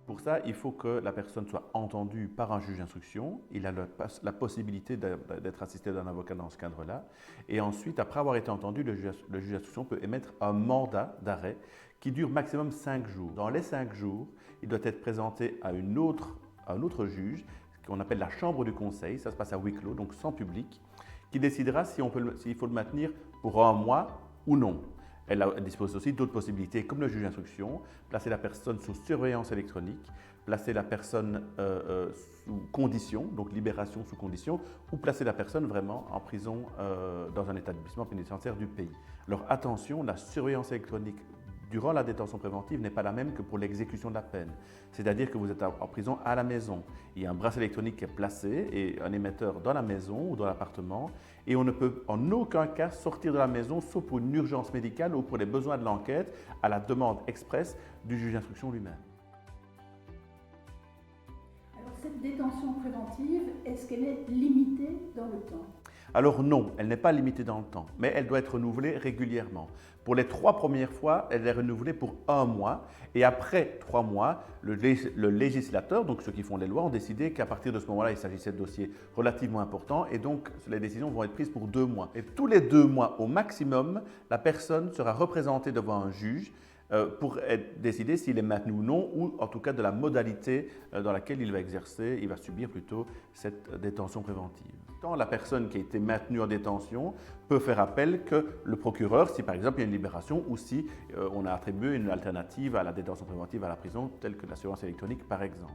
Pour ça, il faut que la personne soit entendue par un juge d'instruction. Il a la possibilité d'être assisté d'un avocat dans ce cadre-là. Et ensuite, après avoir été entendu, le juge d'instruction peut émettre un mandat d'arrêt qui dure maximum 5 jours. Dans les 5 jours, il doit être présenté à un autre juge, qu'on appelle la chambre du conseil. Ça se passe à huis clos, donc sans public, qui décidera s'il faut le maintenir pour 1 mois ou non. Elle dispose aussi d'autres possibilités, comme le juge d'instruction, placer la personne sous surveillance électronique, placer la personne sous condition, donc libération sous condition, ou placer la personne vraiment en prison dans un établissement pénitentiaire du pays. Alors attention, la surveillance électronique durant la détention préventive n'est pas la même que pour l'exécution de la peine. C'est-à-dire que vous êtes en prison à la maison. Il y a un bracelet électronique qui est placé et un émetteur dans la maison ou dans l'appartement et on ne peut en aucun cas sortir de la maison sauf pour une urgence médicale ou pour les besoins de l'enquête à la demande expresse du juge d'instruction lui-même. Alors cette détention préventive, est-ce qu'elle est limitée dans le temps ? Alors non, elle n'est pas limitée dans le temps, mais elle doit être renouvelée régulièrement. Pour les 3 premières fois, elle est renouvelée pour 1 mois et après 3 mois, le législateur, donc ceux qui font les lois, ont décidé qu'à partir de ce moment-là, il s'agissait de dossiers relativement importants et donc les décisions vont être prises pour 2 mois. Et tous les 2 mois au maximum, la personne sera représentée devant un juge pour décider s'il est maintenu ou non, ou en tout cas de la modalité dans laquelle il va subir plutôt cette détention préventive. Tant la personne qui a été maintenue en détention peut faire appel que le procureur, si par exemple il y a une libération ou si on a attribué une alternative à la détention préventive à la prison, telle que l'assurance électronique par exemple.